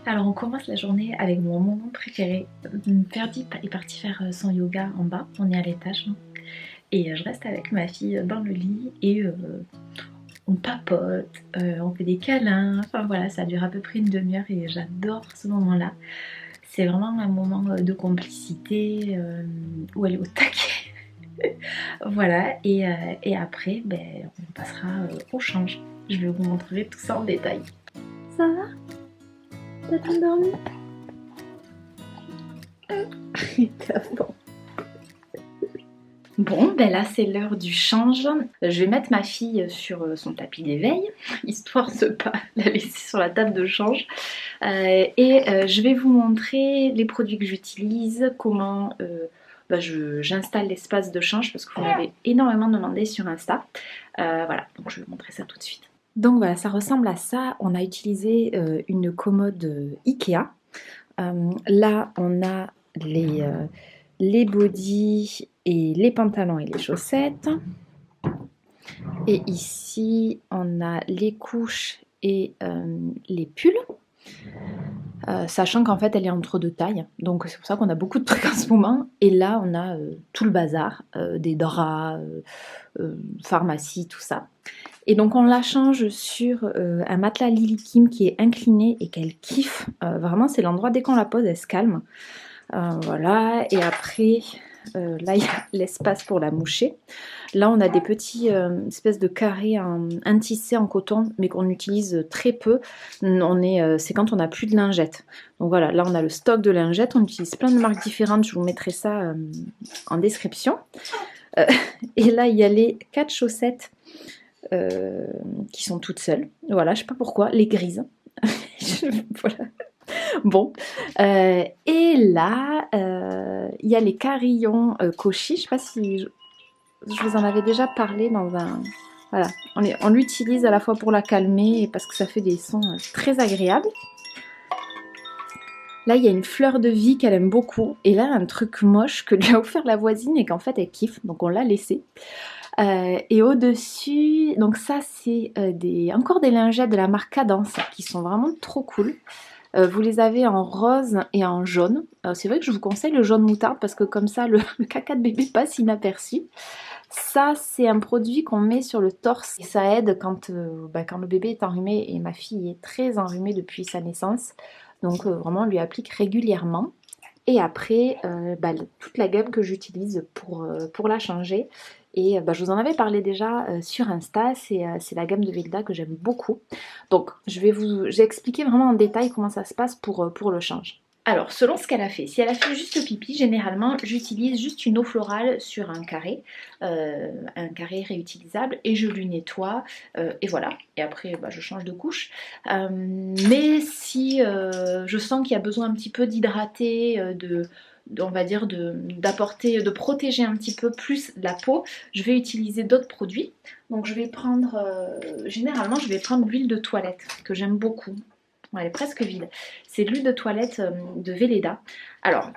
Alors on commence la journée avec mon moment préféré. Ferdi est parti faire son yoga en bas, on est à l'étage. Hein. Et je reste avec ma fille dans le lit et on papote, on fait des câlins, enfin voilà, ça dure à peu près une demi-heure et j'adore ce moment-là. C'est vraiment un moment de complicité où elle est au taquet. Voilà, et après, ben, on passera au change. Je vais vous montrer tout ça en détail. Ça va? T'as bien dormi? Bon. Bon, ben là c'est l'heure du change. Je vais mettre ma fille sur son tapis d'éveil, histoire de ne pas la laisser sur la table de change. Je vais vous montrer les produits que j'utilise, comment j'installe l'espace de change, parce que vous m'avez énormément demandé sur Insta. Voilà, donc je vais vous montrer ça tout de suite. Donc voilà, ça ressemble à ça. On a utilisé une commode Ikea. Là, on a les bodys et les pantalons et les chaussettes. Et ici, on a les couches et les pulls. Sachant qu'en fait, elle est entre deux tailles. Donc c'est pour ça qu'on a beaucoup de trucs en ce moment. Et là, on a tout le bazar. Des draps, pharmacie, tout ça. Et donc on la change sur un matelas Lily Kim qui est incliné et qu'elle kiffe. Vraiment, c'est l'endroit, dès qu'on la pose, elle se calme. Voilà, et après, là il y a l'espace pour la moucher. Là on a des petits espèces de carrés un tissé en coton, mais qu'on utilise très peu. C'est quand on n'a plus de lingettes. Donc voilà, là on a le stock de lingettes, on utilise plein de marques différentes, je vous mettrai ça en description. Et là il y a les 4 chaussettes qui sont toutes seules. Voilà, je sais pas pourquoi, les grises. Voilà. Bon, et là, il y a les carillons Cauchy. Je sais pas si je vous en avais déjà parlé dans un... Voilà, on l'utilise à la fois pour la calmer et parce que ça fait des sons très agréables. Là, il y a une fleur de vie qu'elle aime beaucoup. Et là, un truc moche que lui a offert la voisine et qu'en fait, elle kiffe. Donc, on l'a laissé. Et au-dessus, donc ça, c'est encore des lingettes de la marque Cadence qui sont vraiment trop cool. Vous les avez en rose et en jaune. C'est vrai que je vous conseille le jaune moutarde parce que comme ça, le caca de bébé passe inaperçu. Ça, c'est un produit qu'on met sur le torse et ça aide quand le bébé est enrhumé, et ma fille est très enrhumée depuis sa naissance. Donc vraiment, on lui applique régulièrement. Et après, toute la gamme que j'utilise pour la changer. Et je vous en avais parlé déjà sur Insta, c'est la gamme de Velda que j'aime beaucoup. Donc j'ai expliqué vraiment en détail comment ça se passe pour le change. Alors, selon ce qu'elle a fait, si elle a fait juste pipi, généralement, j'utilise juste une eau florale sur un carré réutilisable, et je lui nettoie, et voilà. Et après, je change de couche. Mais si je sens qu'il y a besoin un petit peu d'hydrater, on va dire d'apporter, de protéger un petit peu plus la peau, je vais utiliser d'autres produits. Donc je vais prendre, généralement, je vais prendre l'huile de toilette, que j'aime beaucoup. Elle est presque vide. C'est l'huile de toilette de Velleda. Alors,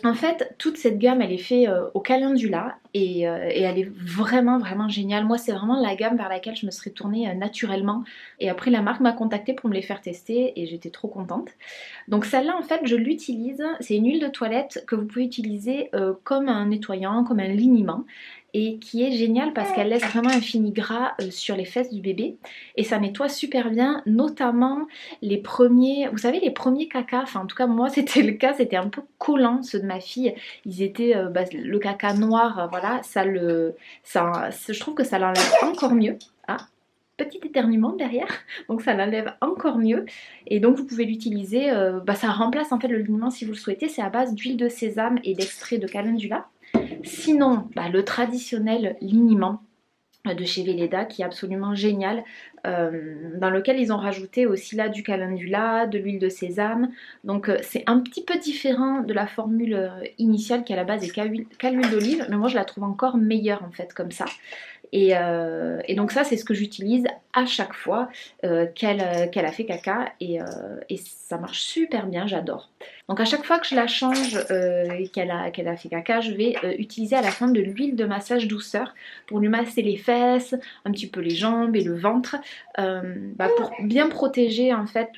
en fait, toute cette gamme, elle est faite au calendula et elle est vraiment, vraiment géniale. Moi, c'est vraiment la gamme vers laquelle je me serais tournée naturellement. Et après, la marque m'a contactée pour me les faire tester et j'étais trop contente. Donc celle-là, en fait, je l'utilise. C'est une huile de toilette que vous pouvez utiliser comme un nettoyant, comme un liniment, et qui est géniale parce qu'elle laisse vraiment un fini gras sur les fesses du bébé et ça nettoie super bien, notamment les premiers, vous savez, les premiers caca. Enfin, en tout cas, moi, c'était le cas, c'était un peu collant, ceux de ma fille. Ils étaient, le caca noir, voilà, je trouve que ça l'enlève encore mieux. Ah, petit éternuement derrière, donc ça l'enlève encore mieux. Et donc vous pouvez l'utiliser, ça remplace en fait le liniment si vous le souhaitez. C'est à base d'huile de sésame et d'extrait de calendula. Sinon, le traditionnel liniment de chez Velleda qui est absolument génial, dans lequel ils ont rajouté aussi là du calendula, de l'huile de sésame. Donc c'est un petit peu différent de la formule initiale qui à la base est qu'à l'huile d'olive, mais moi je la trouve encore meilleure en fait comme ça. Et donc ça c'est ce que j'utilise à chaque fois qu'elle a fait caca et ça marche super bien, j'adore. Donc à chaque fois que je la change et qu'elle a fait caca, je vais utiliser à la fin de l'huile de massage douceur pour lui masser les fesses, un petit peu les jambes et le ventre, pour bien protéger en fait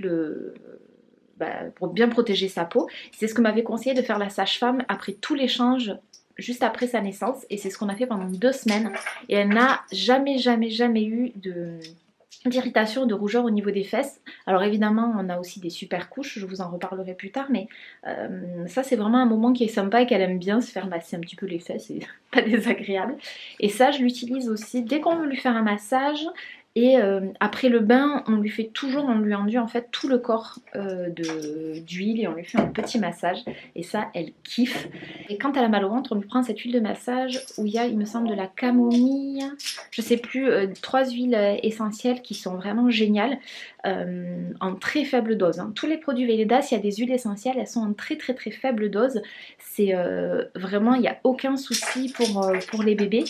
pour bien protéger sa peau. C'est ce que m'avait conseillé de faire la sage-femme après tout l'échange, juste après sa naissance, et c'est ce qu'on a fait pendant 2 semaines, et elle n'a jamais eu d'irritation, de rougeur au niveau des fesses. Alors évidemment on a aussi des super couches, je vous en reparlerai plus tard, mais ça c'est vraiment un moment qui est sympa et qu'elle aime bien se faire masser un petit peu les fesses, c'est pas désagréable. Et ça je l'utilise aussi dès qu'on veut lui faire un massage. Et après le bain, on lui enduit en fait tout le corps d'huile et on lui fait un petit massage. Et ça, elle kiffe. Et quand elle a mal au ventre, on lui prend cette huile de massage où il y a, il me semble, de la camomille, je sais plus, 3 huiles essentielles qui sont vraiment géniales, en très faible dose. Tous les produits Veledas, il y a des huiles essentielles, elles sont en très faible dose. C'est vraiment, il n'y a aucun souci pour les bébés.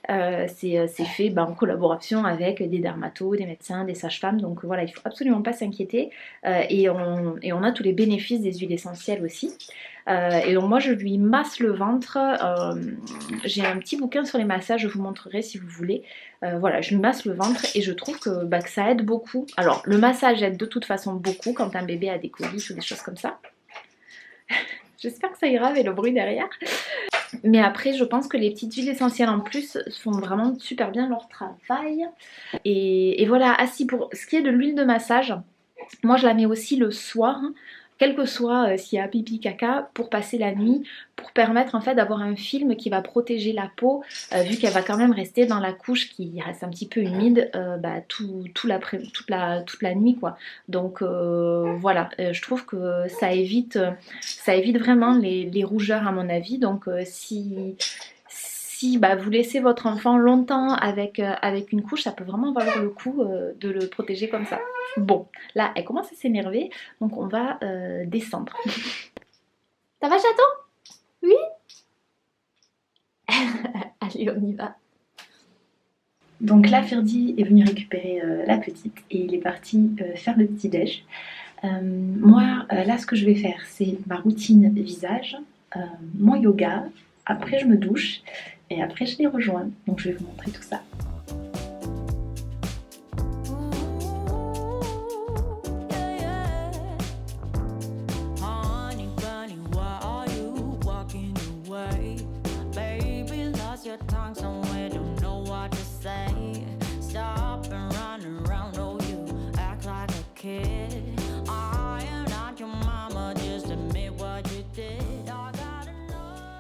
C'est fait en collaboration avec des dermatos, des médecins, des sages-femmes, donc voilà, il ne faut absolument pas s'inquiéter. Et on a tous les bénéfices des huiles essentielles aussi. Et donc moi je lui masse le ventre, j'ai un petit bouquin sur les massages, je vous montrerai si vous voulez. Voilà, je lui masse le ventre et je trouve que ça aide beaucoup. Alors le massage aide de toute façon beaucoup quand un bébé a des coliques ou des choses comme ça. J'espère que ça ira avec le bruit derrière. Mais après, je pense que les petites huiles essentielles en plus font vraiment super bien leur travail. Et voilà, pour ce qui est de l'huile de massage, moi je la mets aussi le soir, quel que soit s'il y a pipi caca, pour passer la nuit, pour permettre en fait d'avoir un film qui va protéger la peau, vu qu'elle va quand même rester dans la couche qui reste un petit peu humide toute la nuit quoi. Donc voilà, je trouve que ça évite vraiment les rougeurs à mon avis. Donc si vous laissez votre enfant longtemps avec une couche, ça peut vraiment valoir le coup de le protéger comme ça. Bon, là, elle commence à s'énerver, donc on va descendre. Ça va, chaton? Oui? Allez, on y va. Donc là, Ferdi est venu récupérer la petite et il est parti faire le petit-déj. Moi, là, ce que je vais faire, c'est ma routine visage, mon yoga, après je me douche et après je les rejoins. Donc je vais vous montrer tout ça.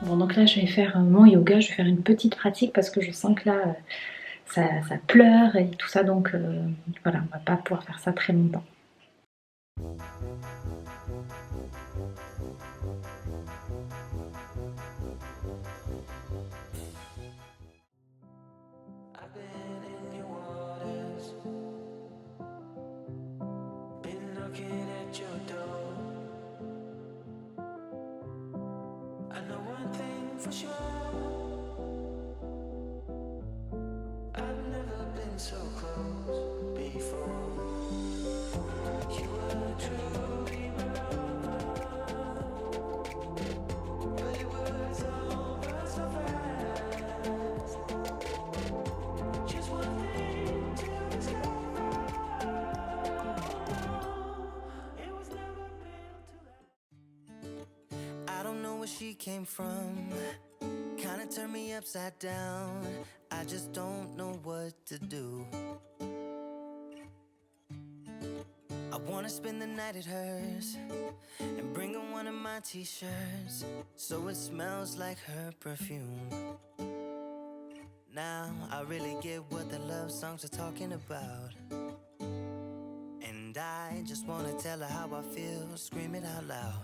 Bon, donc là je vais faire mon yoga, je vais faire une petite pratique parce que je sens que là ça pleure et tout ça, donc voilà, on va pas pouvoir faire ça très longtemps. For sure, I've never been so close before. You were truly my love, but it was over so fast. Just one thing to discover, it was never built to last. I don't know where she came from. Kinda turned me upside down. I just don't know what to do. I wanna spend the night at hers and bring her one of my t-shirts so it smells like her perfume. Now I really get what the love songs are talking about, and I just wanna tell her how I feel, scream it out loud.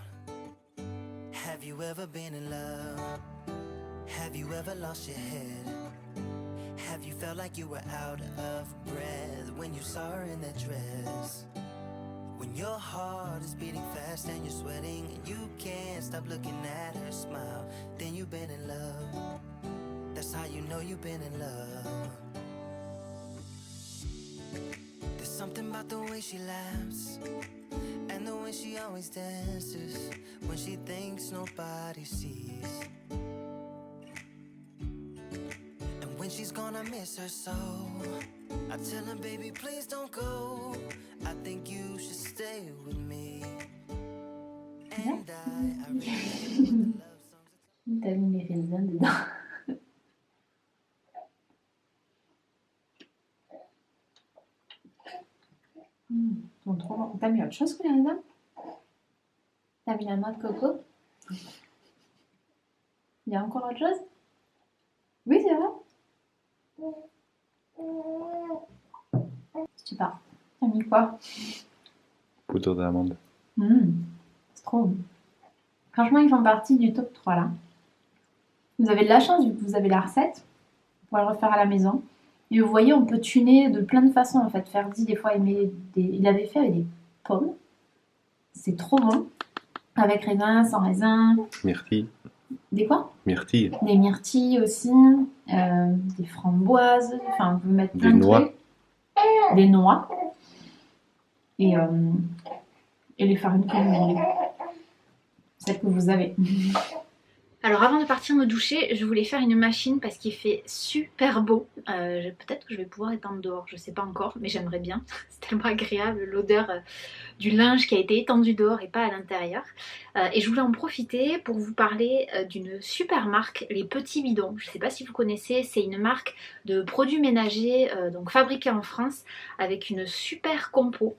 Have you ever been in love? Have you ever lost your head? Have you felt like you were out of breath when you saw her in that dress? When your heart is beating fast and you're sweating and you can't stop looking at her smile, then you've been in love. That's how you know you've been in love. There's something about the way she laughs and the way she always dances when she thinks nobody sees. When she's gone, I miss her so. I tell her, baby, please don't go. I think you should stay with me. T'as mis mes raisins dedans. Ils sont trop bons. T'as mis autre chose que les raisins? T'as mis la noix de coco? Il y a encore autre chose? Oui, c'est vrai. Super. T'as mis quoi? Poudre d'amande. C'est trop bon. Franchement, ils font partie du top 3 là. Vous avez de la chance vu que vous avez la recette. Vous pouvez le refaire à la maison. Et vous voyez, on peut tuner de plein de façons en fait. Ferdi, des fois, il l'avait fait avec des pommes. C'est trop bon. Avec raisin, sans raisin. Myrtille. Des quoi? Myrtille. Des myrtilles aussi. Des framboises. Enfin, on peut mettre plein Des de noix. trucs. Des noix. Et les farines que vous voulez. Celles que vous avez. Alors avant de partir me doucher, je voulais faire une machine parce qu'il fait super beau. Peut-être que je vais pouvoir étendre dehors, je sais pas encore, mais j'aimerais bien. C'est tellement agréable l'odeur du linge qui a été étendu dehors et pas à l'intérieur. Et je voulais en profiter pour vous parler d'une super marque, les Petits Bidons. Je sais pas si vous connaissez, c'est une marque de produits ménagers donc fabriqués en France avec une super compo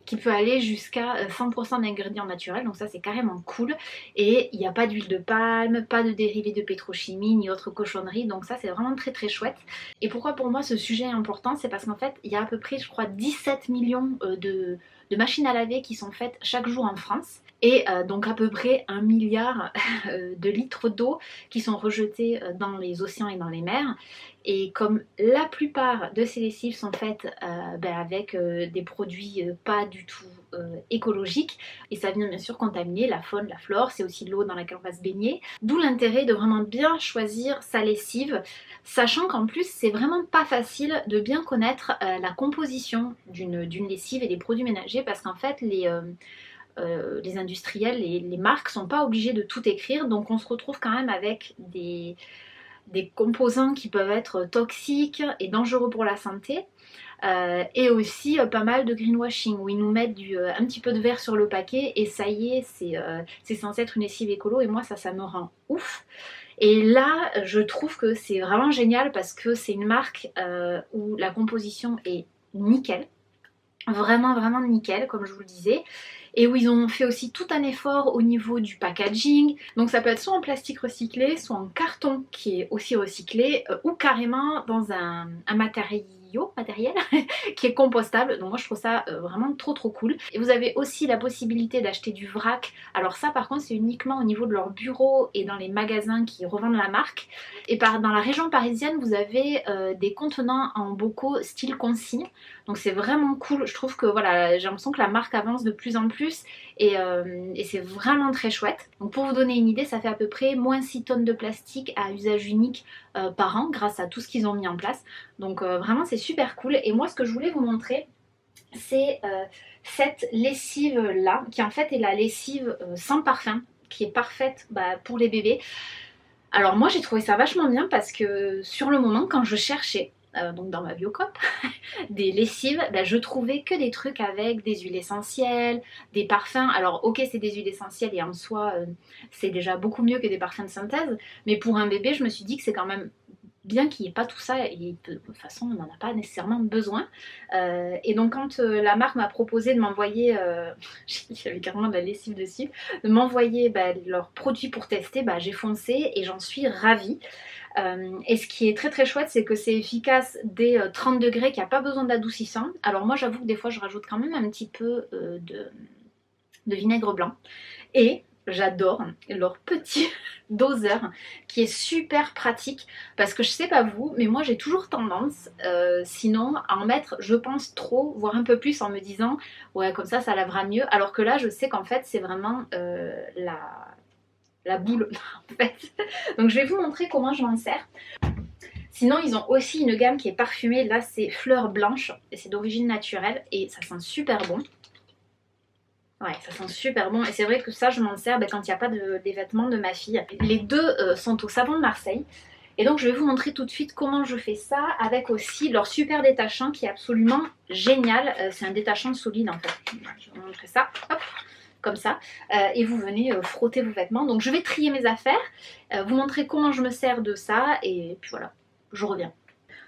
qui peut aller jusqu'à 100% d'ingrédients naturels, donc ça c'est carrément cool. Et il n'y a pas d'huile de palme, pas de dérivés de pétrochimie ni autre cochonnerie, donc ça c'est vraiment très très chouette. Et pourquoi pour moi ce sujet est important, c'est parce qu'en fait il y a à peu près je crois 17 millions de machines à laver qui sont faites chaque jour en France. Et donc à peu près 1 milliard de litres d'eau qui sont rejetés dans les océans et dans les mers. Et comme la plupart de ces lessives sont faites avec des produits pas du tout écologiques, et ça vient bien sûr contaminer la faune, la flore, c'est aussi l'eau dans laquelle on va se baigner. D'où l'intérêt de vraiment bien choisir sa lessive, sachant qu'en plus c'est vraiment pas facile de bien connaître la composition d'une lessive et des produits ménagers, parce qu'en fait les industriels, les marques sont pas obligés de tout écrire, donc on se retrouve quand même avec des composants qui peuvent être toxiques et dangereux pour la santé. Et aussi pas mal de greenwashing où ils nous mettent un petit peu de verre sur le paquet et ça y est, c'est censé être une lessive écolo, et moi ça me rend ouf. Et là je trouve que c'est vraiment génial parce que c'est une marque où la composition est nickel. Vraiment vraiment nickel comme je vous le disais, et où ils ont fait aussi tout un effort au niveau du packaging. Donc ça peut être soit en plastique recyclé, soit en carton qui est aussi recyclé, ou carrément dans un matériel qui est compostable. Donc moi je trouve ça vraiment trop trop cool. Et vous avez aussi la possibilité d'acheter du vrac. Alors ça par contre c'est uniquement au niveau de leurs bureaux et dans les magasins qui revendent la marque. Et dans la région parisienne vous avez des contenants en bocaux style consigne. Donc c'est vraiment cool. Je trouve que voilà, j'ai l'impression que la marque avance de plus en plus et c'est vraiment très chouette. Donc pour vous donner une idée, ça fait à peu près moins 6 tonnes de plastique à usage unique par an grâce à tout ce qu'ils ont mis en place. Donc vraiment c'est super cool. Et moi ce que je voulais vous montrer, c'est cette lessive là qui en fait est la lessive sans parfum, qui est parfaite pour les bébés. Alors moi j'ai trouvé ça vachement bien parce que sur le moment quand je cherchais donc dans ma Biocop, des lessives, je trouvais que des trucs avec des huiles essentielles, des parfums. Alors ok c'est des huiles essentielles et en soi c'est déjà beaucoup mieux que des parfums de synthèse, mais pour un bébé je me suis dit que c'est quand même bien qu'il n'y ait pas tout ça, et de toute façon on n'en a pas nécessairement besoin. Et donc quand la marque m'a proposé de m'envoyer, j'avais carrément de la lessive dessus, de m'envoyer leurs produits pour tester, j'ai foncé et j'en suis ravie. Et ce qui est très très chouette, c'est que c'est efficace dès 30 degrés, qu'il n'y a pas besoin d'adoucissant. Alors moi j'avoue que des fois je rajoute quand même un petit peu de vinaigre blanc. Et j'adore leur petit doseur qui est super pratique, parce que je sais pas vous, mais moi j'ai toujours tendance sinon à en mettre je pense trop, voire un peu plus, en me disant ouais comme ça lavera mieux, alors que là je sais qu'en fait c'est vraiment la boule en fait. Donc je vais vous montrer comment je m'en sers. Sinon ils ont aussi une gamme qui est parfumée, là c'est fleurs blanches et c'est d'origine naturelle et ça sent super bon. Ouais, ça sent super bon, et c'est vrai que ça je m'en sers quand il n'y a pas des vêtements de ma fille. Les deux sont au savon de Marseille. Et donc je vais vous montrer tout de suite comment je fais ça, avec aussi leur super détachant qui est absolument génial. C'est un détachant solide en fait. Je vais vous montrer ça. Hop. comme ça, et vous venez frotter vos vêtements. Donc je vais trier mes affaires, vous montrer comment je me sers de ça, et puis voilà, je reviens.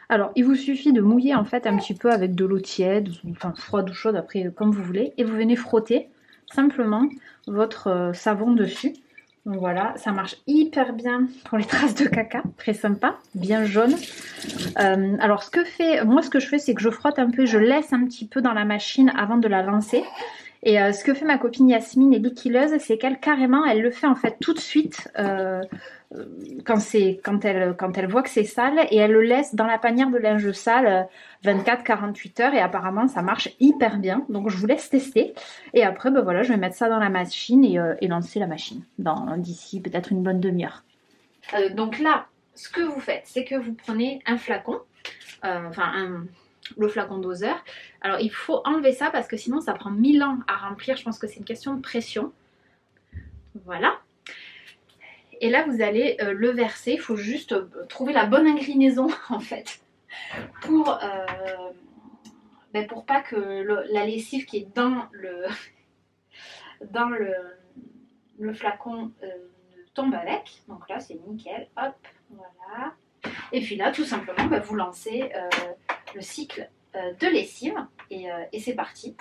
Alors, il vous suffit de mouiller en fait un petit peu avec de l'eau tiède, enfin froide ou chaude, après comme vous voulez, et vous venez frotter simplement votre savon dessus. Donc voilà, ça marche hyper bien pour les traces de caca, très sympa, bien jaune. Alors moi ce que je fais, c'est que je frotte un peu, je laisse un petit peu dans la machine avant de la lancer. Et ce que fait ma copine Yasmine, elle est liquileuse, c'est qu'elle carrément, elle le fait en fait tout de suite quand elle voit que c'est sale, et elle le laisse dans la panière de linge sale 24-48 heures, et apparemment ça marche hyper bien. Donc je vous laisse tester, et après ben voilà, je vais mettre ça dans la machine et lancer la machine d'ici peut-être une bonne demi-heure. Donc là, ce que vous faites, c'est que vous prenez un flacon, le flacon doseur. Alors il faut enlever ça parce que sinon ça prend 1000 ans à remplir. Je pense que c'est une question de pression. Voilà. Et là vous allez le verser. Il faut juste trouver la bonne inclinaison en fait pour pas que la lessive qui est dans le flacon ne tombe avec. Donc là c'est nickel. Hop, voilà. Et puis là, tout simplement, vous lancez le cycle de lessive et c'est parti.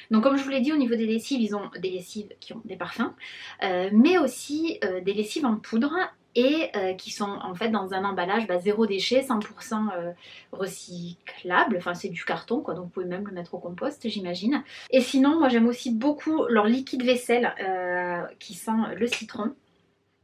Donc comme je vous l'ai dit, au niveau des lessives, ils ont des lessives qui ont des parfums, mais aussi des lessives en poudre et qui sont en fait dans un emballage zéro déchet, 100% recyclable. Enfin, c'est du carton, quoi, donc vous pouvez même le mettre au compost, j'imagine. Et sinon, moi j'aime aussi beaucoup leur liquide vaisselle qui sent le citron.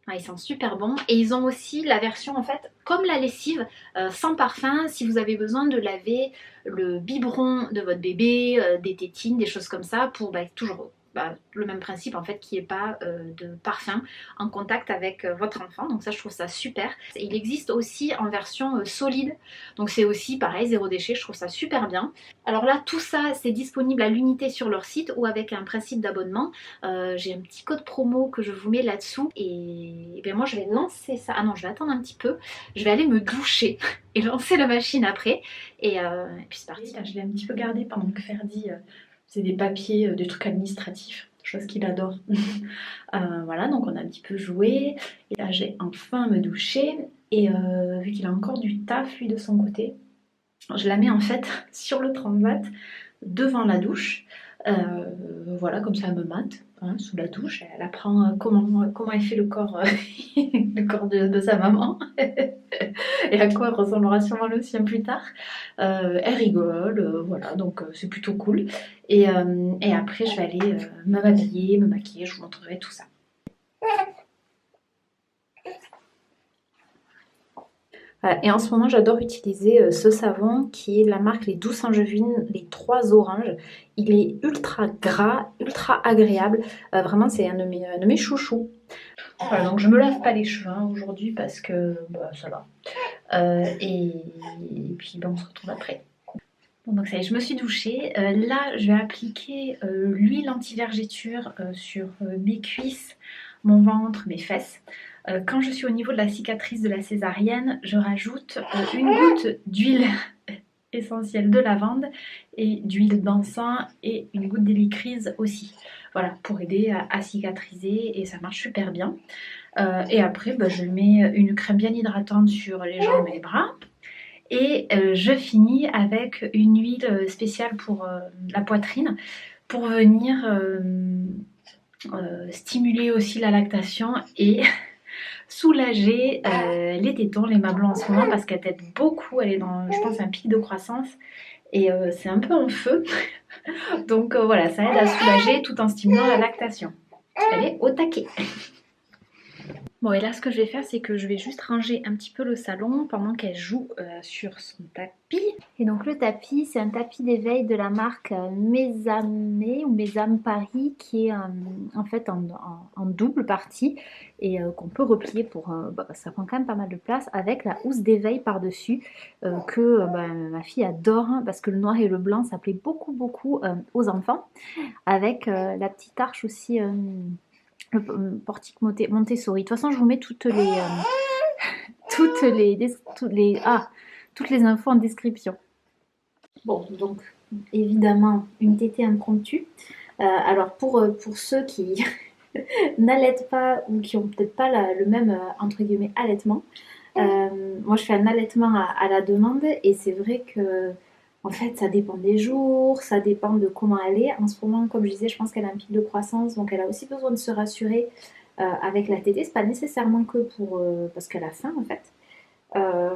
Ah, ils sont super bons, et ils ont aussi la version en fait comme la lessive sans parfum, si vous avez besoin de laver le biberon de votre bébé, des tétines, des choses comme ça, pour toujours le même principe en fait, qui n'est pas de parfum en contact avec votre enfant. Donc ça, je trouve ça super. Et il existe aussi en version solide, donc c'est aussi pareil, zéro déchet. Je trouve ça super bien. Alors là, tout ça c'est disponible à l'unité sur leur site ou avec un principe d'abonnement. J'ai un petit code promo que je vous mets là-dessous, et bien moi je vais lancer ça. Ah non, je vais attendre un petit peu, je vais aller me doucher et lancer la machine après, et puis c'est parti. Je l'ai un petit peu gardé pendant que Ferdi faisait des papiers, des trucs administratifs, chose qu'il adore. Voilà, donc on a un petit peu joué, et là j'ai enfin me doucher, et vu qu'il a encore du taf lui de son côté, je la mets en fait sur le transat devant la douche. Voilà, comme ça elle me mate sous la douche, elle apprend comment est fait le corps, le corps de sa maman et à quoi ressemblera sûrement le sien plus tard. Elle rigole, voilà, donc c'est plutôt cool. Et après je vais aller m'habiller, me maquiller, je vous montrerai tout ça. Et en ce moment, j'adore utiliser ce savon qui est de la marque Les Douces Angevines, les 3 oranges. Il est ultra gras, ultra agréable. Vraiment, c'est un de mes chouchous. Voilà, donc je me lave pas les cheveux aujourd'hui parce que ça va. Et puis on se retrouve après. Bon, donc ça y est, je me suis douchée. Là, je vais appliquer l'huile anti-vergéture sur mes cuisses, mon ventre, mes fesses. Quand je suis au niveau de la cicatrice de la césarienne, je rajoute une goutte d'huile essentielle de lavande et d'huile d'encens et une goutte d'hélicryse aussi. Voilà, pour aider à cicatriser, et ça marche super bien. Et après, je mets une crème bien hydratante sur les jambes et les bras. Et je finis avec une huile spéciale pour la poitrine, pour venir stimuler aussi la lactation et soulager les tétons, les mamelons en ce moment, parce qu'elle t'aide beaucoup. Elle est dans, je pense, un pic de croissance, et c'est un peu en feu. Donc voilà, ça aide à soulager tout en stimulant la lactation. Elle est au taquet. Bon, et là ce que je vais faire, c'est que je vais juste ranger un petit peu le salon pendant qu'elle joue sur son tapis. Et donc le tapis, c'est un tapis d'éveil de la marque Mésamé ou Mésame Paris, qui est en fait en double partie, et qu'on peut replier pour... ça prend quand même pas mal de place, avec la housse d'éveil par-dessus que ma fille adore, parce que le noir et le blanc ça plaît beaucoup aux enfants, avec la petite arche aussi... le portique Montessori. De toute façon, je vous mets toutes les infos en description. Bon, donc évidemment une tétée impromptue. Alors pour ceux qui n'allaitent pas ou qui ont peut-être pas le même entre guillemets allaitement, moi je fais un allaitement à la demande et c'est vrai que en fait ça dépend des jours, ça dépend de comment elle est. En ce moment, comme je disais, je pense qu'elle a un pic de croissance, donc elle a aussi besoin de se rassurer avec la tétée. C'est pas nécessairement que pour parce qu'elle a faim en fait. Euh,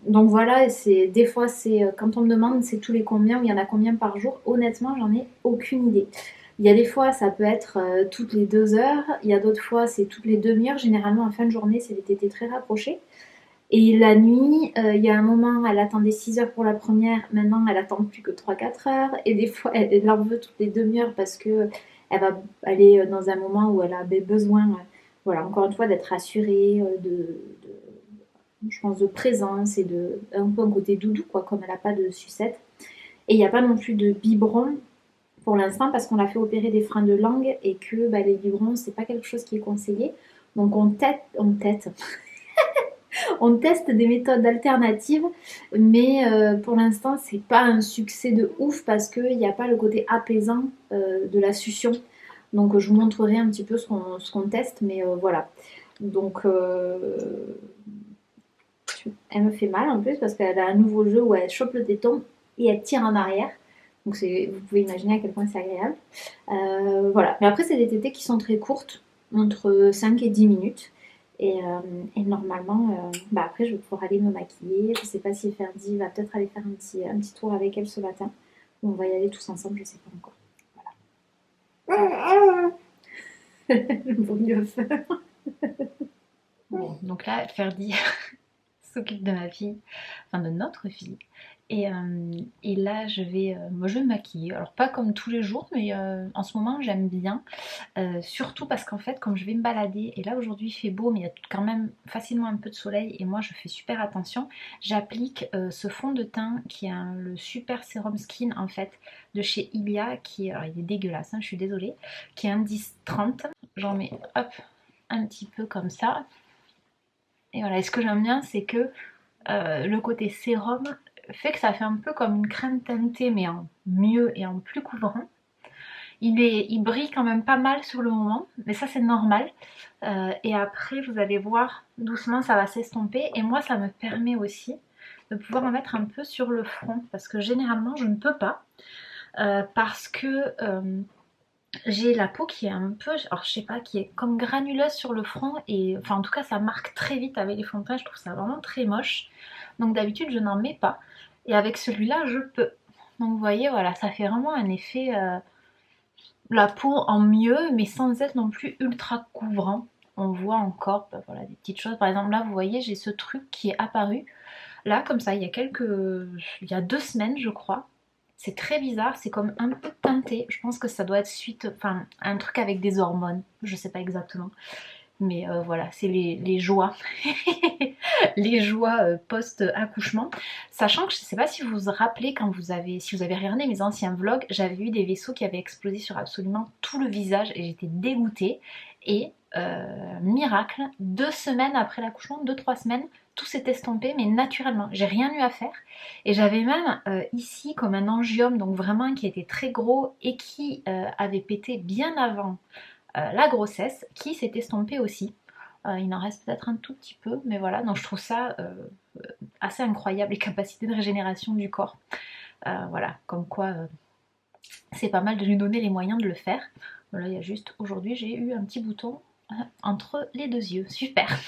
donc voilà, c'est des fois c'est quand on me demande c'est tous les combien ou il y en a combien par jour. Honnêtement, j'en ai aucune idée. Il y a des fois ça peut être toutes les 2 heures, il y a d'autres fois c'est toutes les demi-heures. Généralement en fin de journée c'est des tétés très rapprochés. Et la nuit, il y a un moment, elle attendait 6 heures pour la première, maintenant elle attend plus que 3 4 heures. Et des fois, elle en veut toutes les demi-heures parce que elle va aller dans un moment où elle a besoin, voilà, encore une fois, d'être rassurée, je pense, de présence et de un peu un côté doudou, quoi, comme elle n'a pas de sucette. Et il n'y a pas non plus de biberon pour l'instant parce qu'on a fait opérer des freins de langue et que les biberons, c'est pas quelque chose qui est conseillé. Donc on teste des méthodes alternatives, mais pour l'instant, c'est pas un succès de ouf parce qu'il n'y a pas le côté apaisant de la succion. Donc, je vous montrerai un petit peu ce qu'on teste, mais voilà. Donc, elle me fait mal en plus parce qu'elle a un nouveau jeu où elle chope le téton et elle tire en arrière. Donc, vous pouvez imaginer à quel point c'est agréable. Voilà. Mais après, c'est des tétés qui sont très courtes, entre 5 et 10 minutes. Et normalement, après, je vais pouvoir aller me maquiller. Je sais pas si Ferdi va peut-être aller faire un petit tour avec elle ce matin. On va y aller tous ensemble, je sais pas encore. Voilà. Le bruit de feu. Bon, donc là, Ferdi s'occupe de ma fille, enfin de notre fille. Et là, moi, je vais me maquiller. Alors, pas comme tous les jours, mais en ce moment, j'aime bien. Surtout parce qu'en fait, comme je vais me balader, et là aujourd'hui il fait beau, mais il y a quand même facilement un peu de soleil, et moi je fais super attention, j'applique ce fond de teint qui est le Super Sérum Skin en fait, de chez Ilia, alors il est dégueulasse, hein, je suis désolée, qui est indice 30. J'en mets hop, un petit peu comme ça. Et voilà, et ce que j'aime bien, c'est que le côté sérum fait que ça fait un peu comme une crème teintée, mais en mieux et en plus couvrant. Il brille quand même pas mal sur le moment, mais ça c'est normal. Et après, vous allez voir, doucement ça va s'estomper. Et moi, ça me permet aussi de pouvoir en mettre un peu sur le front, parce que généralement je ne peux pas, parce que j'ai la peau qui est un peu, alors je sais pas, qui est comme granuleuse sur le front, et enfin en tout cas ça marque très vite avec les fonds de teint, je trouve ça vraiment très moche. Donc d'habitude je n'en mets pas, et avec celui-là je peux. Donc vous voyez, voilà, ça fait vraiment un effet la peau en mieux, mais sans être non plus ultra couvrant. On voit encore voilà, des petites choses. Par exemple, là, vous voyez, j'ai ce truc qui est apparu. Là, comme ça, il y a 2 semaines, je crois. C'est très bizarre, c'est comme un peu teinté. Je pense que ça doit être enfin, un truc avec des hormones. Je sais pas exactement. Mais voilà, c'est les joies, les joies post-accouchement. Sachant que je ne sais pas si vous vous rappelez, si vous avez regardé mes anciens vlogs, j'avais eu des vaisseaux qui avaient explosé sur absolument tout le visage et j'étais dégoûtée. Et miracle, 2 semaines après l'accouchement, 2-3 semaines, tout s'est estompé, mais naturellement. J'ai rien eu à faire. Et j'avais même ici comme un angiome, donc vraiment qui était très gros et qui avait pété bien avant la grossesse, qui s'est estompée aussi. Il en reste peut-être un tout petit peu, mais voilà, donc je trouve ça assez incroyable, les capacités de régénération du corps. Voilà, comme quoi c'est pas mal de lui donner les moyens de le faire. Voilà, il y a juste, aujourd'hui j'ai eu un petit bouton entre les 2 yeux, super.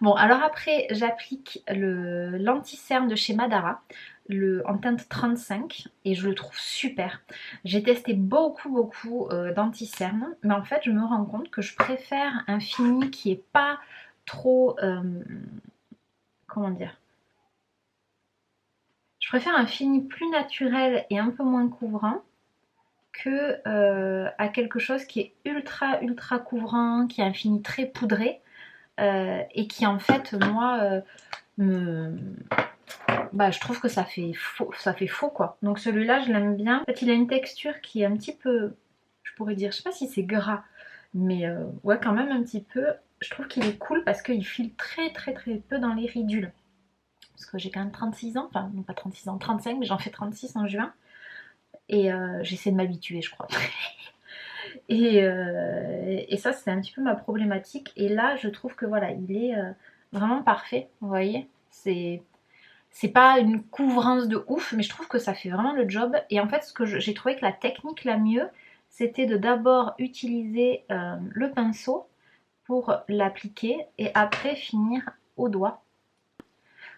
Bon, alors après, j'applique l'anti-cerne de chez Madara, en teinte 35, et je le trouve super. J'ai testé beaucoup d'anti-cerne, mais en fait, je me rends compte que je préfère un fini qui est pas trop... comment dire? Je préfère un fini plus naturel et un peu moins couvrant que à quelque chose qui est ultra couvrant, qui a un fini très poudré. Et qui en fait moi je trouve que ça fait faux quoi. Donc celui-là je l'aime bien. En fait il a une texture qui est un petit peu, je pourrais dire, je sais pas si c'est gras, mais ouais quand même un petit peu. Je trouve qu'il est cool parce qu'il file très peu dans les ridules. Parce que j'ai quand même 36 ans, enfin non pas 36 ans, 35, mais j'en fais 36 en juin. Et j'essaie de m'habituer, je crois. Et ça, c'est un petit peu ma problématique. Et là, je trouve que voilà, il est vraiment parfait. Vous voyez, c'est pas une couvrance de ouf, mais je trouve que ça fait vraiment le job. Et en fait, ce que j'ai trouvé que la technique la mieux, c'était de d'abord utiliser le pinceau pour l'appliquer et après finir au doigt.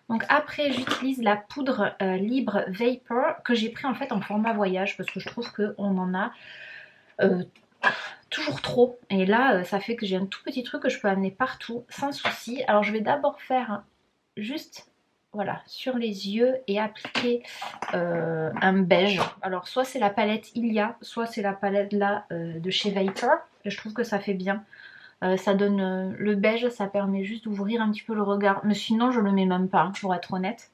Donc après, j'utilise la poudre Libre Vapor que j'ai pris en fait en format voyage parce que je trouve qu'on en a toujours trop. Et là, ça fait que j'ai un tout petit truc que je peux amener partout sans souci. Alors je vais d'abord faire juste voilà sur les yeux et appliquer un beige. Alors soit c'est la palette Ilia, soit c'est la palette là de chez Vapor. Et je trouve que ça fait bien. Ça donne le beige, ça permet juste d'ouvrir un petit peu le regard. Mais sinon, je le mets même pas, hein, pour être honnête.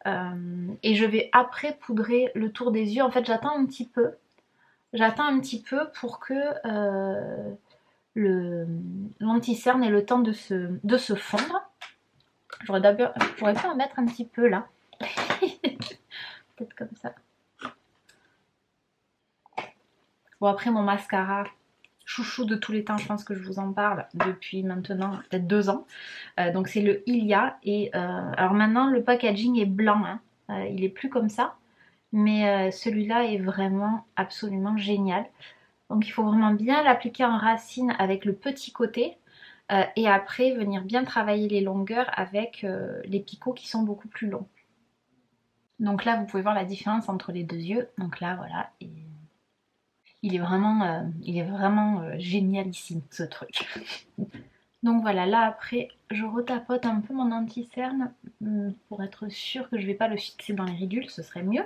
Et je vais après poudrer le tour des yeux. En fait, j'attends un petit peu. J'attends un petit peu pour que l'anti-cerne ait le temps de se fondre. J'aurais pu en mettre un petit peu là. Peut-être comme ça. Bon, après mon mascara chouchou de tous les temps, je pense que je vous en parle depuis maintenant peut-être 2 ans. Donc c'est le Ilia. Et alors maintenant le packaging est blanc, hein. Il est plus comme ça. Mais celui-là est vraiment absolument génial. Donc il faut vraiment bien l'appliquer en racine avec le petit côté. Et après venir bien travailler les longueurs avec les picots qui sont beaucoup plus longs. Donc là vous pouvez voir la différence entre les deux yeux. Donc là voilà. Et il est vraiment génialissime ce truc. Donc voilà, là après je retapote un peu mon anti-cerne pour être sûre que je ne vais pas le fixer dans les ridules, ce serait mieux.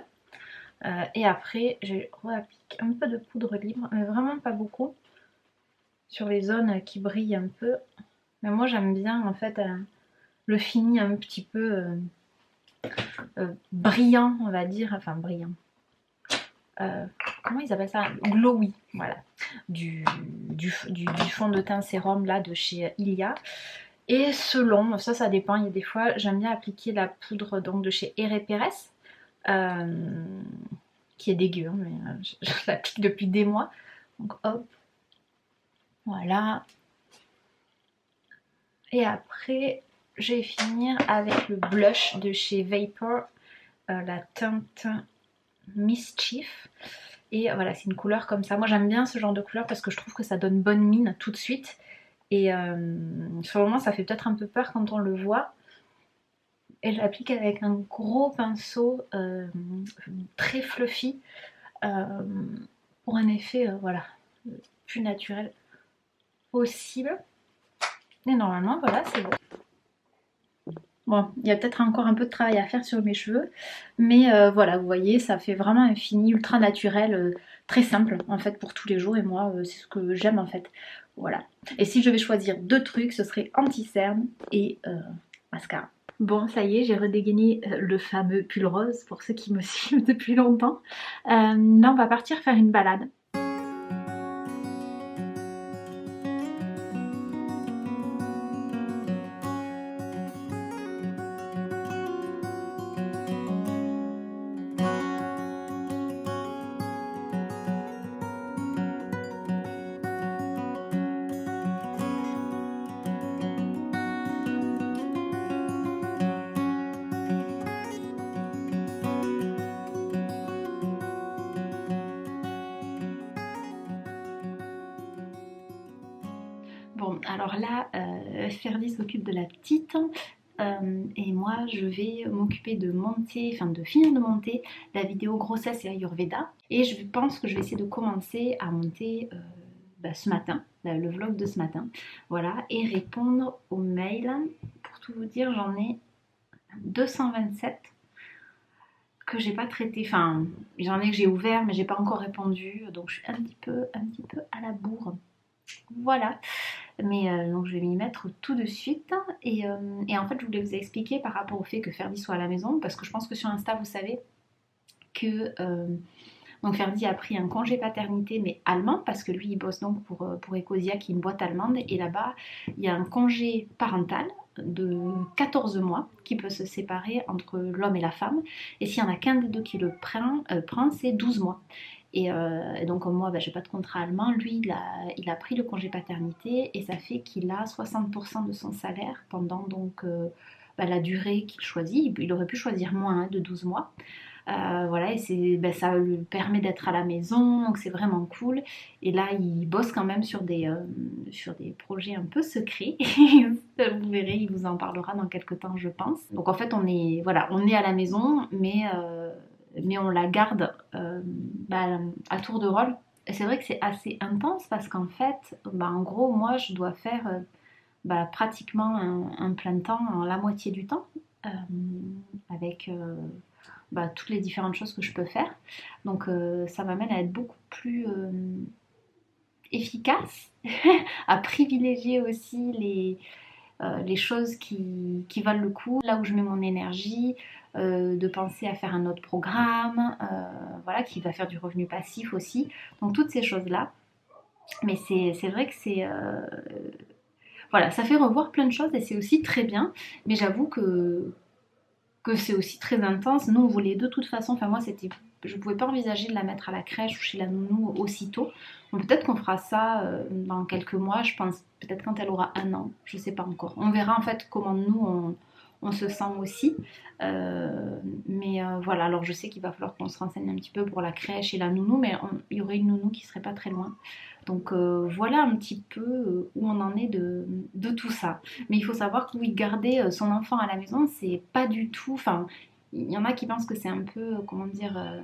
Et après je réapplique un peu de poudre libre, mais vraiment pas beaucoup, sur les zones qui brillent un peu. Mais moi j'aime bien en fait le fini un petit peu brillant, on va dire, enfin brillant. Comment ils appellent ça? Glowy, voilà. Du fond de teint sérum là de chez Ilia. Et selon, ça dépend, il y a des fois j'aime bien appliquer la poudre donc de chez Ere Perez, qui est dégueu, mais je l'applique depuis des mois. Donc hop, voilà. Et après, je vais finir avec le blush de chez Vapor, la teinte Mischief. Et voilà, c'est une couleur comme ça. Moi j'aime bien ce genre de couleur parce que je trouve que ça donne bonne mine tout de suite. Et sur le moment ça fait peut-être un peu peur quand on le voit. Et je l'applique avec un gros pinceau très fluffy pour un effet voilà, plus naturel possible. Et normalement voilà, c'est bon. Bon, il y a peut-être encore un peu de travail à faire sur mes cheveux, mais voilà, vous voyez, ça fait vraiment un fini ultra naturel, très simple en fait pour tous les jours, et moi c'est ce que j'aime en fait. Voilà. Et si je vais choisir 2 trucs, ce serait anti-cerne et mascara. Bon, ça y est, j'ai redégainé le fameux pull rose pour ceux qui me suivent depuis longtemps. Là, on va partir faire une balade. Bon, alors là, Ferdi s'occupe de la petite et moi je vais m'occuper de monter, enfin de finir de monter la vidéo grossesse et Ayurveda. Et je pense que je vais essayer de commencer à monter ce matin, le vlog de ce matin, voilà, et répondre aux mails. Pour tout vous dire, j'en ai 227 que j'ai pas traité, enfin j'en ai que j'ai ouvert mais j'ai pas encore répondu, donc je suis un petit peu à la bourre. Voilà, mais donc je vais m'y mettre tout de suite. Et en fait, je voulais vous expliquer par rapport au fait que Ferdi soit à la maison, parce que je pense que sur Insta, vous savez que Donc Ferdi a pris un congé paternité mais allemand parce que lui il bosse donc pour Ecosia qui est une boîte allemande et là-bas il y a un congé parental de 14 mois qui peut se séparer entre l'homme et la femme et s'il y en a qu'un des deux qui le prend c'est 12 mois. Et donc comme moi j'ai pas de contrat allemand, lui il a pris le congé paternité et ça fait qu'il a 60% de son salaire pendant donc la durée qu'il choisit. Il aurait pu choisir moins de 12 mois. Voilà, et ça lui permet d'être à la maison, donc c'est vraiment cool. Et là, il bosse quand même sur des projets un peu secrets. Vous verrez, il vous en parlera dans quelques temps, je pense. Donc en fait, on est à la maison, mais on la garde à tour de rôle. Et c'est vrai que c'est assez intense parce qu'en fait, en gros, moi, je dois faire pratiquement un plein temps la moitié du temps avec toutes les différentes choses que je peux faire. Donc ça m'amène à être beaucoup plus efficace, à privilégier aussi les choses qui valent le coup, là où je mets mon énergie, de penser à faire un autre programme, qui va faire du revenu passif aussi. Donc toutes ces choses-là. Mais c'est vrai que ça fait revoir plein de choses et c'est aussi très bien. Mais j'avoue que c'est aussi très intense. Nous, on voulait de toute façon, je ne pouvais pas envisager de la mettre à la crèche ou chez la nounou aussitôt. Donc peut-être qu'on fera ça dans quelques mois, je pense, peut-être quand elle aura 1 an, je ne sais pas encore. On verra en fait comment nous, on se sent aussi. Voilà, alors je sais qu'il va falloir qu'on se renseigne un petit peu pour la crèche et la nounou, mais il y aurait une nounou qui serait pas très loin. Donc voilà un petit peu où on en est de tout ça. Mais il faut savoir que oui, garder son enfant à la maison, c'est pas du tout. Enfin, il y en a qui pensent que c'est un peu, comment dire,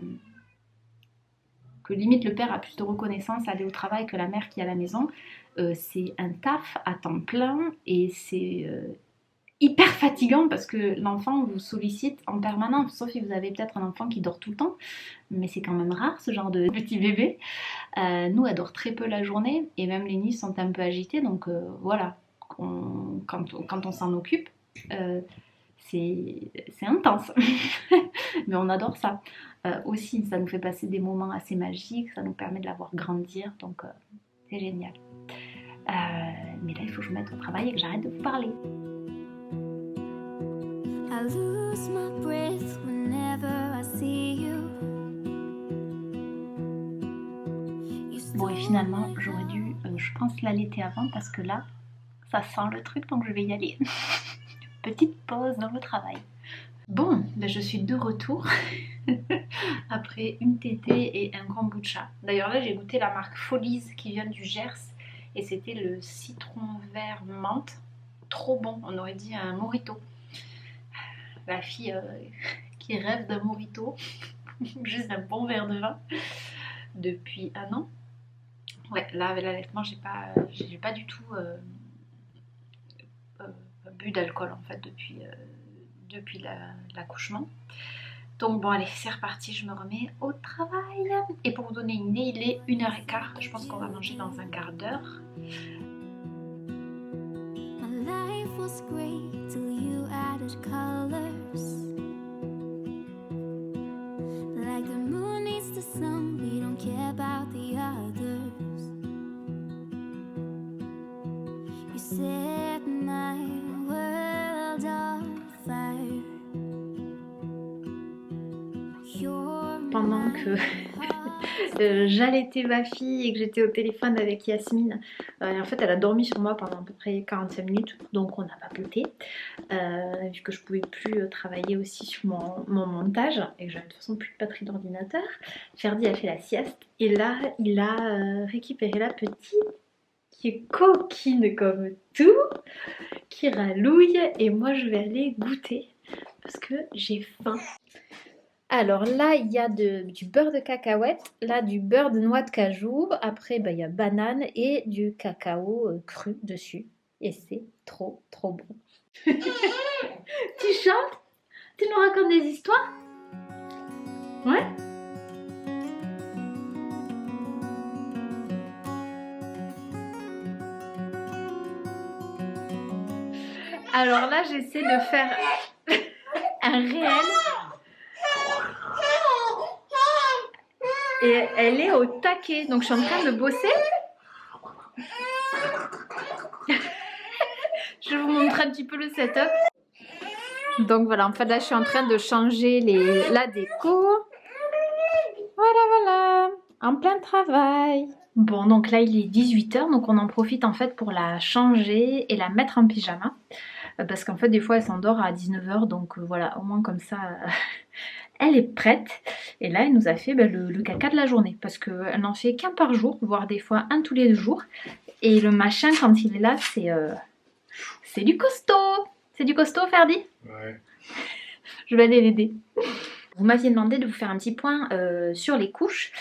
que limite le père a plus de reconnaissance à aller au travail que la mère qui est à la maison. C'est un taf à temps plein et c'est hyper fatigant parce que l'enfant vous sollicite en permanence, sauf si vous avez peut-être un enfant qui dort tout le temps, mais c'est quand même rare ce genre de petit bébé. Nous, elle dort très peu la journée et même les nuits sont un peu agitées, donc voilà, quand on s'en occupe, c'est intense, mais on adore ça. Aussi, ça nous fait passer des moments assez magiques, ça nous permet de la voir grandir, donc c'est génial. Mais là, il faut que je me mette au travail et que j'arrête de vous parler. I lose my breath whenever I see you. Bon, et finalement, j'aurais dû, je pense, l'allaiter avant parce que là, ça sent le truc, donc je vais y aller. Petite pause dans le travail. Bon, je suis de retour après une tétée et un kombucha. D'ailleurs, là, j'ai goûté la marque Follies qui vient du Gers et c'était le citron vert menthe. Trop bon, on aurait dit un mojito. La fille qui rêve d'un mojito, juste un bon verre de vin, depuis 1 an. Ouais, là, avec l'allaitement, j'ai pas du tout bu d'alcool, en fait, depuis l'accouchement. Donc bon, allez, c'est reparti, je me remets au travail. Et pour vous donner une idée, il est 1h15. Je pense qu'on va manger dans un quart d'heure. My life was great till you added colors. Like the moon needs the sun, we don't care about the others. You set my world on fire. Pendant que j'allaitais ma fille et que j'étais au téléphone avec Yasmine, en fait elle a dormi sur moi pendant à peu près 45 minutes, donc on a papoté vu que je pouvais plus travailler aussi sur mon montage et que j'avais de toute façon plus de batterie d'ordinateur. Ferdi a fait la sieste et là il a récupéré la petite qui est coquine comme tout, qui rallouille, et moi je vais aller goûter parce que j'ai faim. Alors là, il y a du beurre de cacahuète, là du beurre de noix de cajou, après il y a banane et du cacao cru dessus. Et c'est trop trop bon. Tu chantes? Tu nous racontes des histoires? Ouais? Alors là, j'essaie de faire un réel. Et elle est au taquet. Donc je suis en train de bosser. Je vous montre un petit peu le setup. Donc voilà, en fait là je suis en train de changer la déco. Voilà, en plein travail. Bon, donc là il est 18 h, donc on en profite en fait pour la changer et la mettre en pyjama. Parce qu'en fait des fois elle s'endort à 19 h, donc voilà, au moins comme ça elle est prête. Et là elle nous a fait le caca de la journée, parce qu'elle n'en fait qu'un par jour, voire des fois un tous les jours. Et le machin quand il est là c'est du costaud. C'est du costaud, Ferdi? Ouais. Je vais aller l'aider. Vous m'aviez demandé de vous faire un petit point sur les couches.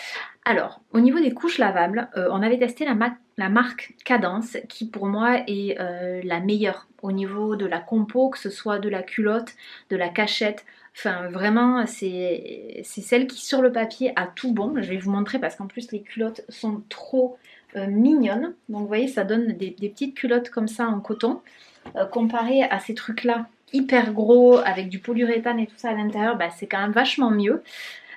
Alors, au niveau des couches lavables, on avait testé la marque Cadence, qui pour moi est la meilleure au niveau de la compo, que ce soit de la culotte, de la cachette. Enfin, vraiment, c'est celle qui, sur le papier, a tout bon. Je vais vous montrer parce qu'en plus, les culottes sont trop mignonnes. Donc, vous voyez, ça donne des petites culottes comme ça en coton. Comparé à ces trucs-là, hyper gros, avec du polyuréthane et tout ça à l'intérieur, bah, c'est quand même vachement mieux.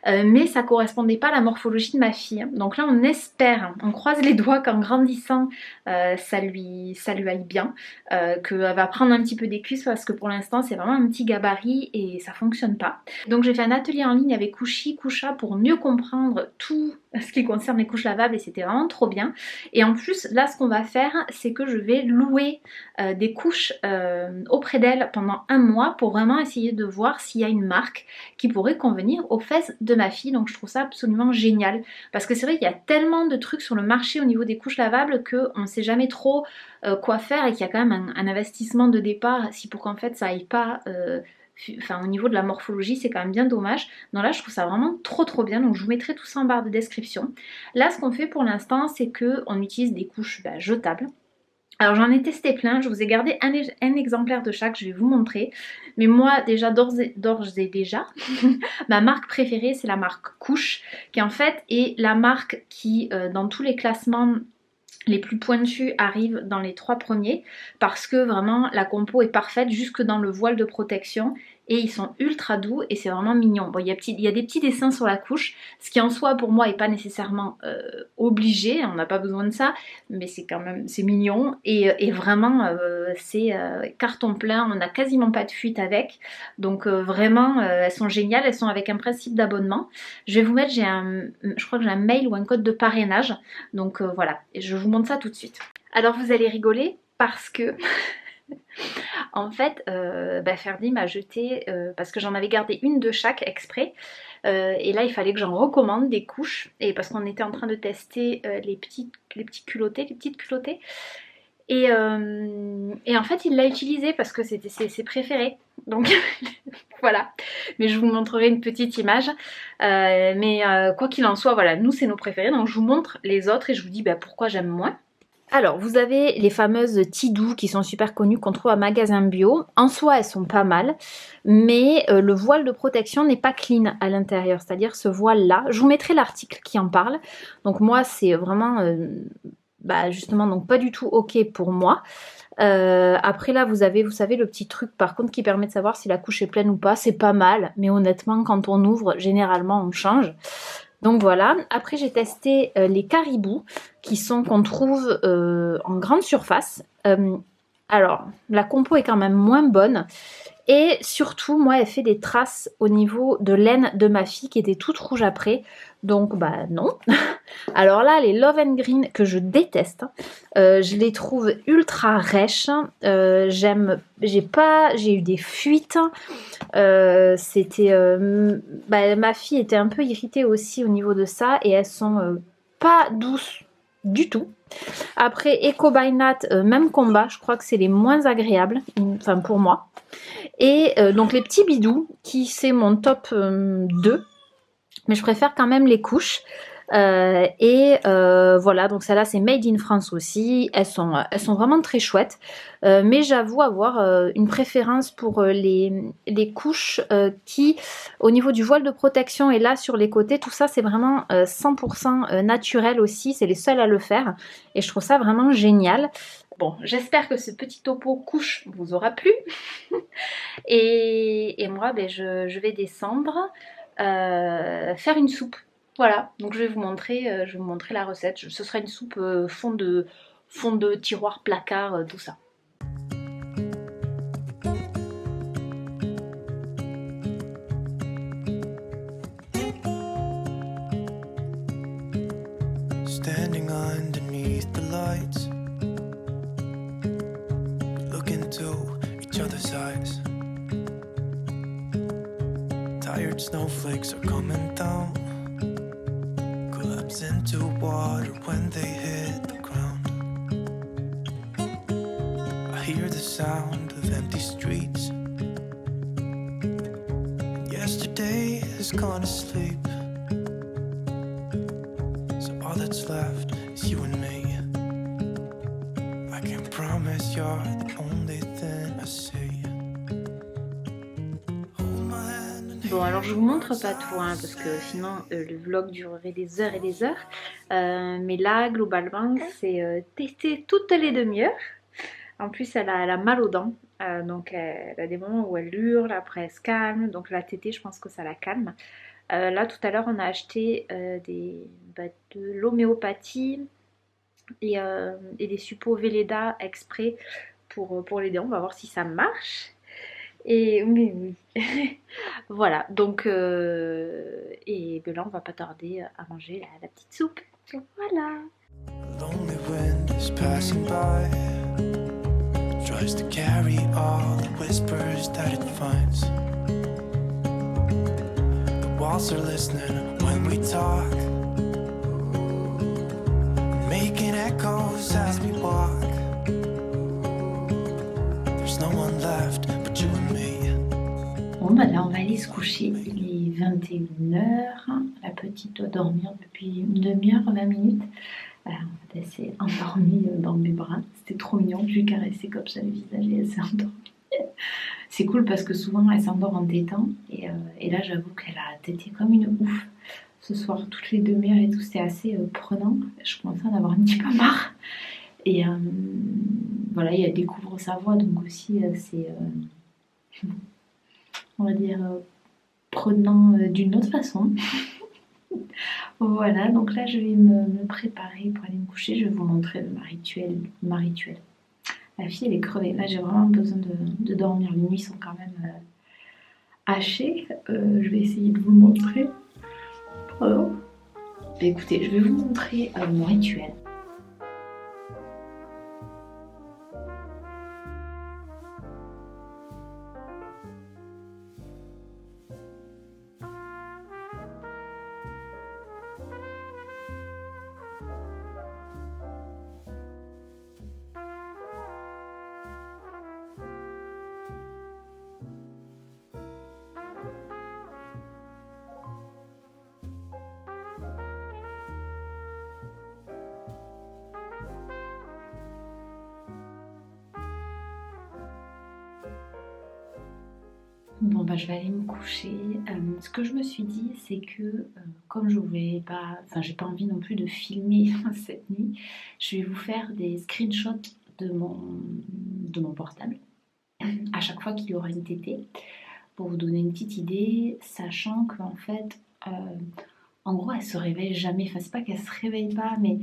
Mais ça correspondait pas à la morphologie de ma fille. Donc là on espère, on croise les doigts qu'en grandissant ça lui aille bien, qu'elle va prendre un petit peu des cuisses, parce que pour l'instant c'est vraiment un petit gabarit et ça fonctionne pas. Donc j'ai fait un atelier en ligne avec Couchi Coucha pour mieux comprendre tout ce qui concerne les couches lavables et c'était vraiment trop bien. Et en plus là ce qu'on va faire, c'est que je vais louer des couches auprès d'elle pendant un mois pour vraiment essayer de voir s'il y a une marque qui pourrait convenir aux fesses de ma fille. Donc je trouve ça absolument génial, parce que c'est vrai qu'il y a tellement de trucs sur le marché au niveau des couches lavables qu'on ne sait jamais trop quoi faire, et qu'il y a quand même un investissement de départ si pour qu'en fait ça aille pas enfin au niveau de la morphologie, c'est quand même bien dommage. Donc là je trouve ça vraiment trop bien, donc je vous mettrai tout ça en barre de description. Là ce qu'on fait pour l'instant, c'est qu'on utilise des couches jetables. Alors j'en ai testé plein, je vous ai gardé un exemplaire de chaque, je vais vous montrer. Mais moi déjà d'ores et déjà, ma marque préférée c'est la marque Couche, qui en fait est la marque qui dans tous les classements les plus pointus arrive dans les 3 premiers, parce que vraiment la compo est parfaite jusque dans le voile de protection. Et ils sont ultra doux et c'est vraiment mignon. Bon, il y a des petits dessins sur la couche, ce qui en soi pour moi n'est pas nécessairement obligé, on n'a pas besoin de ça, mais c'est quand même, c'est mignon. Et vraiment c'est carton plein, on n'a quasiment pas de fuite avec. Donc vraiment elles sont géniales, elles sont avec un principe d'abonnement. Je vais vous mettre, je crois que j'ai un mail ou un code de parrainage. Donc voilà, et je vous montre ça tout de suite. Alors vous allez rigoler parce que en fait, Ferdi m'a jeté, parce que j'en avais gardé une de chaque exprès, et là il fallait que j'en recommande des couches, et parce qu'on était en train de tester les petites culottées, et en fait il l'a utilisé parce que c'était ses préférés, donc voilà. Mais je vous montrerai une petite image, mais quoi qu'il en soit, voilà, nous c'est nos préférés, donc je vous montre les autres et je vous dis pourquoi j'aime moins. Alors, vous avez les fameuses Tidou qui sont super connues, qu'on trouve à magasin bio. En soi, elles sont pas mal, mais le voile de protection n'est pas clean à l'intérieur, c'est-à-dire ce voile-là. Je vous mettrai l'article qui en parle. Donc moi, c'est vraiment, justement, donc pas du tout ok pour moi. Après là, vous savez, le petit truc par contre qui permet de savoir si la couche est pleine ou pas. C'est pas mal, mais honnêtement, quand on ouvre, généralement, on change. Donc voilà, après j'ai testé les caribous qu'on trouve en grande surface. Alors la compo est quand même moins bonne, et surtout moi elle fait des traces au niveau de l'aine de ma fille qui était toute rouge après, donc non. Alors là les Love and Green que je déteste, je les trouve ultra rêches, j'ai eu des fuites, ma fille était un peu irritée aussi au niveau de ça, et elles sont pas douces du tout. Après Eco by Nat, même combat, je crois que c'est les moins agréables, enfin pour moi. Et donc les petits bidous, qui c'est mon top 2, mais je préfère quand même les couches. Voilà, donc celle-là c'est made in France aussi, elles sont vraiment très chouettes, mais j'avoue avoir une préférence pour les couches qui, au niveau du voile de protection et là sur les côtés, tout ça c'est vraiment 100% naturel aussi, c'est les seuls à le faire, et je trouve ça vraiment génial. Bon, j'espère que ce petit topo couche vous aura plu. Et moi je vais descendre faire une soupe. Voilà, donc je vais vous montrer la recette. Ce sera une soupe fond de tiroir, placard, tout ça. Standing underneath the lights, look into each other's eyes. Tired snowflakes are coming down, collapse into water when they hit the ground. I hear the sound of empty streets. Yesterday has gone to sleep, so all that's left is you and me. I can promise you're the only thing I see. Hold my hand and Bon, alors je vous montre pas tout, hein, parce que sinon le vlog durerait des heures et des heures. Mais là, globalement, c'est tester toutes les demi-heures. En plus, elle a mal aux dents. Donc, elle a des moments où elle hurle, après elle se calme. Donc, la tétée, je pense que ça la calme. Là, tout à l'heure, on a acheté de l'homéopathie et des suppos Velleda exprès pour l'aider. On va voir si ça marche. Et mais oui. Voilà, donc et ben là on va pas tarder à manger la petite soupe. Voilà. a lonely wind is passing by, tries to carry all the whispers that it finds. The walls are listening when we talk, making echoes as we walk. There's no one left but you and me. Bon, bah là, on va aller se coucher. Il est 21h. La petite doit dormir depuis une demi-heure, 20 minutes. En fait, elle s'est endormie dans mes bras. C'était trop mignon. Je lui caressais comme ça le visage et elle s'est endormie. C'est cool parce que souvent, elle s'endort en tétant. Et là, j'avoue qu'elle a tété comme une ouf. Ce soir, toutes les demi-heures et tout, c'était assez prenant. Je commençais à en avoir un petit peu marre. Et voilà, elle découvre sa voix. Donc aussi, c'est... on va dire, prenant d'une autre façon. Voilà, donc là je vais me préparer pour aller me coucher. Je vais vous montrer ma rituel. La fille elle est crevée. Là j'ai vraiment besoin de dormir. Les nuits sont quand même hachées. Je vais essayer de vous montrer. Pardon. Écoutez, je vais vous montrer mon rituel. Bon bah je vais aller me coucher. Ce que je me suis dit c'est que comme je voulais pas, enfin j'ai pas envie non plus de filmer cette nuit, je vais vous faire des screenshots de mon portable à chaque fois qu'il y aura une tétée pour vous donner une petite idée, sachant qu'en fait en gros elle se réveille jamais, enfin c'est pas qu'elle se réveille pas mais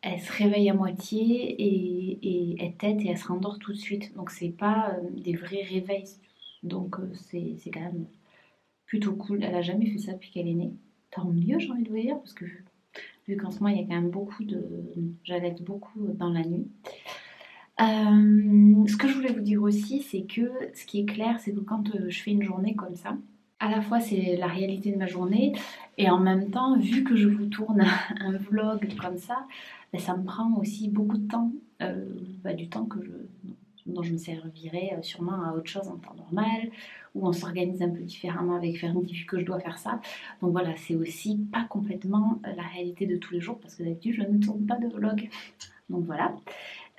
elle se réveille à moitié et elle tète et elle se rendort tout de suite, donc c'est pas des vrais réveils. Donc c'est quand même plutôt cool. Elle a jamais fait ça depuis qu'elle est née. Tant mieux, j'ai envie de vous dire, parce que vu qu'en ce moment il y a quand même j'allaite beaucoup dans la nuit. Ce que je voulais vous dire aussi, c'est que ce qui est clair, c'est que quand je fais une journée comme ça, à la fois c'est la réalité de ma journée et en même temps, vu que je vous tourne un vlog comme ça, ben, ça me prend aussi beaucoup de temps, du temps dont je me servirai sûrement à autre chose en temps normal, où on s'organise un peu différemment avec Fernie vu que je dois faire ça. Donc voilà, c'est aussi pas complètement la réalité de tous les jours parce que d'habitude je ne tourne pas de vlog. Donc voilà.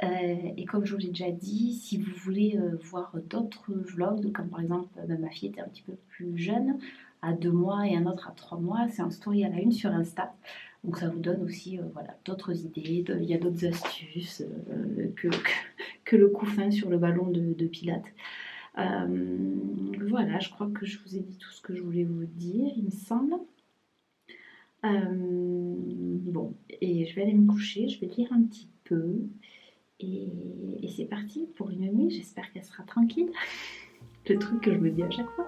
Et comme je vous l'ai déjà dit, si vous voulez voir d'autres vlogs, comme par exemple ma fille était un petit peu plus jeune, à 2 mois et un autre à 3 mois, c'est en story à la une sur Insta. Donc ça vous donne aussi d'autres idées, il y a d'autres astuces que le couffin sur le ballon de Pilates. Voilà, je crois que je vous ai dit tout ce que je voulais vous dire, il me semble. Bon, et je vais aller me coucher, je vais lire un petit peu. Et c'est parti pour une nuit, j'espère qu'elle sera tranquille. Le truc que je me dis à chaque fois.